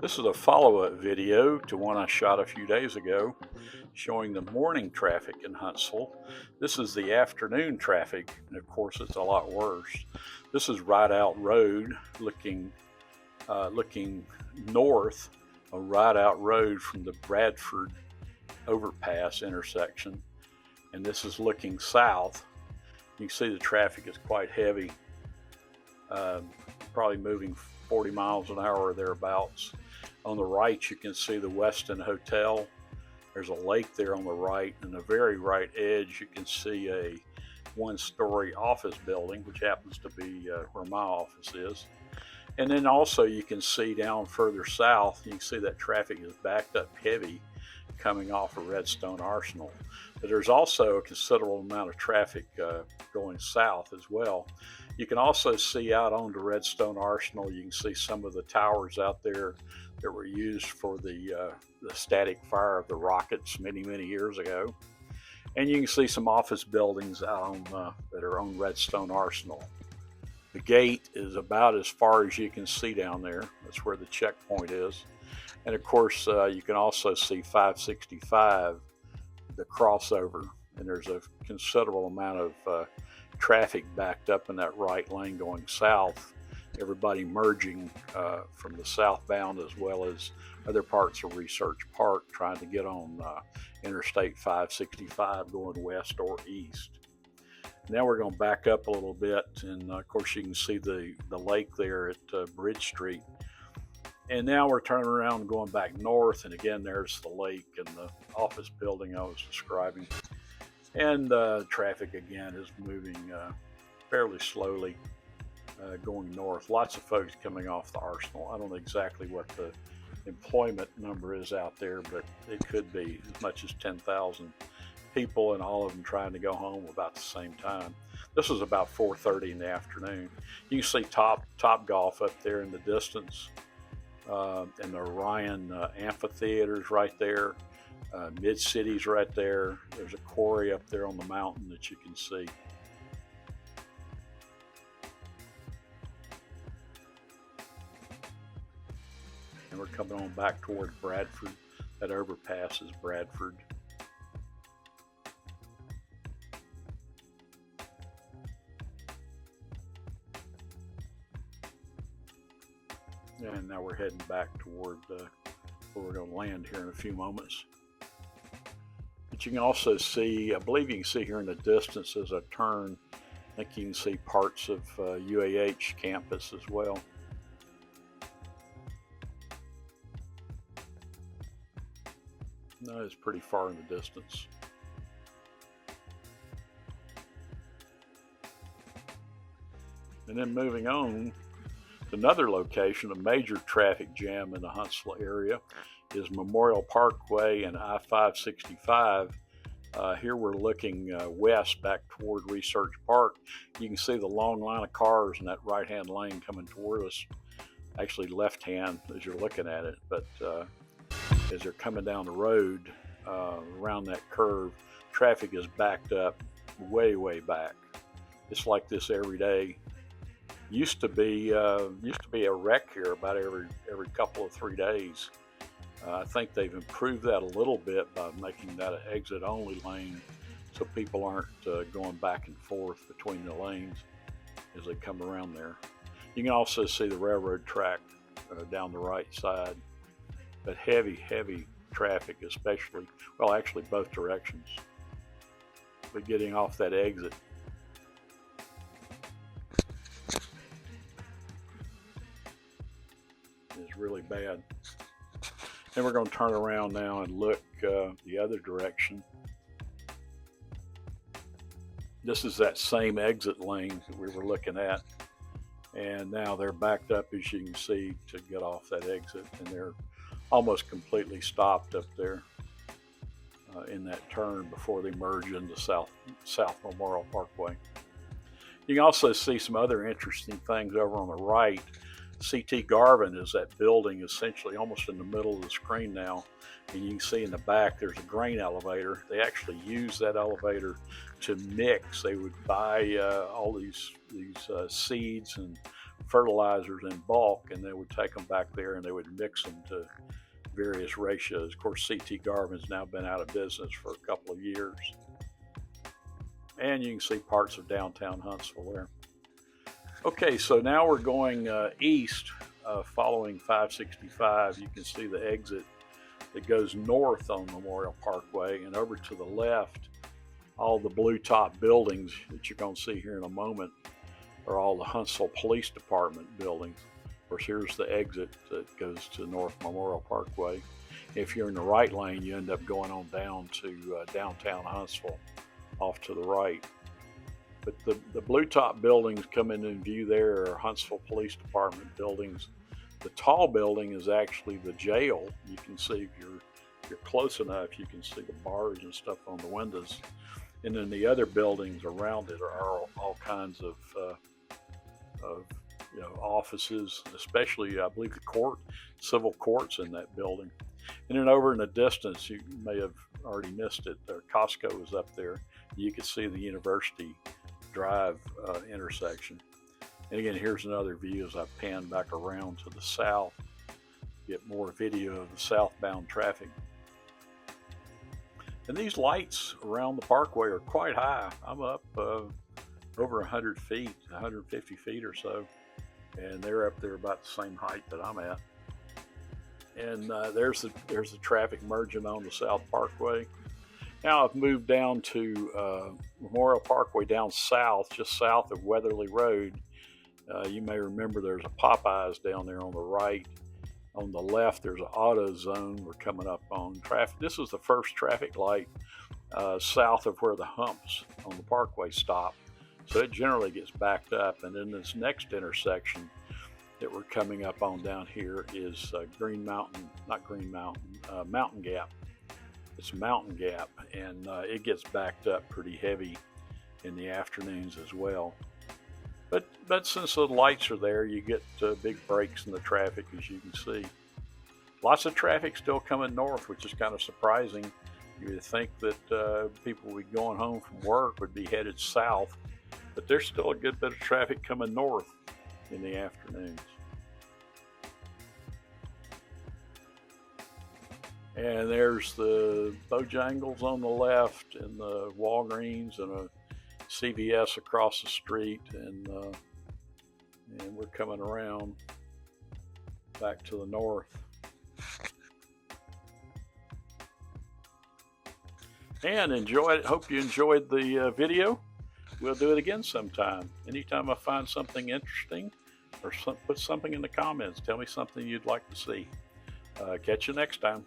This is a follow-up video to one I shot a few days ago showing the morning traffic in Huntsville. This is the afternoon traffic, and of course it's a lot worse. This is Rideout Road looking north, a Rideout Road from the Bradford overpass intersection, and this is looking south. You can see the traffic is quite heavy, probably moving 40 miles an hour or thereabouts. On the right, you can see the Westin Hotel. There's a lake there on the right, and the very right edge, you can see a one-story office building, which happens to be where my office is. And then also you can see down further south, you can see that traffic is backed up heavy coming off of Redstone Arsenal. But there's also a considerable amount of traffic going south as well. You can also see out onto Redstone Arsenal, you can see some of the towers out there that were used for the static fire of the rockets many years ago. And you can see some office buildings out on, that are on Redstone Arsenal. The gate is about as far as you can see down there. That's where the checkpoint is. And of course, you can also see 565, the crossover, and there's a considerable amount of traffic backed up in that right lane going south, everybody merging from the southbound as well as other parts of Research Park trying to get on Interstate 565 going west or east. Now we're going to back up a little bit, and of course you can see the lake there at Bridge Street. And now we're turning around and going back north, and again there's the lake and the office building I was describing. And traffic again is moving fairly slowly going north. Lots of folks coming off the Arsenal. I don't know exactly what the employment number is out there, but it could be as much as 10,000 people, and all of them trying to go home about the same time. This is about 4:30 in the afternoon. You can see Top Golf up there in the distance, and the Orion amphitheater's right there. Mid-City's right there. There's a quarry up there on the mountain that you can see. And we're coming on back toward Bradford. That overpass is Bradford. And now we're heading back toward where we're going to land here in a few moments. But you can also see, I believe you can see here in the distance as I turn, I think you can see parts of UAH campus as well. No, it's pretty far in the distance. And then moving on, another location, a major traffic jam in the Huntsville area, is Memorial Parkway and I-565. Here we're looking west back toward Research Park. You can see the long line of cars in that right-hand lane coming toward us. Actually left-hand as you're looking at it, but as they're coming down the road around that curve, traffic is backed up way back. It's like this every day. Used to be a wreck here about every couple of 3 days. I think they've improved that a little bit by making that an exit-only lane, so people aren't going back and forth between the lanes as they come around there. You can also see the railroad track down the right side, but heavy traffic, especially, well, actually both directions. But getting off that exit is really bad. Then we're going to turn around now and look the other direction. This is that same exit lane that we were looking at, and now they're backed up, as you can see, to get off that exit, and they're almost completely stopped up there in that turn before they merge into South Memorial Parkway. You can also see some other interesting things over on the right. CT Garvin is that building essentially almost in the middle of the screen now, and you can see in the back there's a grain elevator. They actually use that elevator to mix. They would buy all these seeds and fertilizers in bulk, and they would take them back there and they would mix them to various ratios. Of course, CT Garvin's now been out of business for a couple of years. And you can see parts of downtown Huntsville there. Okay, so now we're going east, following 565. You can see the exit that goes north on Memorial Parkway, and over to the left, all the blue top buildings that you're going to see here in a moment are all the Huntsville Police Department buildings. Of course, here's the exit that goes to North Memorial Parkway. If you're in the right lane, you end up going on down to downtown Huntsville off to the right. But the blue top buildings coming in view there are Huntsville Police Department buildings. The tall building is actually the jail. You can see, if you're close enough, you can see the bars and stuff on the windows. And then the other buildings around it are all kinds of offices, especially I believe the civil courts in that building. And then over in the distance, you may have already missed it, Costco is up there. You can see the University Drive intersection. And again, here's another view as I pan back around to the south, get more video of the southbound traffic. And these lights around the parkway are quite high. I'm up over 100 feet, 150 feet or so, and they're up there about the same height that I'm at. And there's the traffic merging on the South Parkway. Now I've moved down to Memorial Parkway down south, just south of Weatherly Road. You may remember there's a Popeyes down there on the right. On the left, there's an auto zone we're coming up on. Traffic. This is the first traffic light south of where the humps on the parkway stop. So it generally gets backed up. And then this next intersection that we're coming up on down here is Mountain Gap. It's Mountain Gap, and it gets backed up pretty heavy in the afternoons as well. But since the lights are there, you get big breaks in the traffic, as you can see. Lots of traffic still coming north, which is kind of surprising. You would think that people would be going home from work would be headed south, but there's still a good bit of traffic coming north in the afternoons. And there's the Bojangles on the left, and the Walgreens, and a CVS across the street, and we're coming around back to the north. And hope you enjoyed the video. We'll do it again sometime. Anytime I find something interesting, or put something in the comments, tell me something you'd like to see. Catch you next time.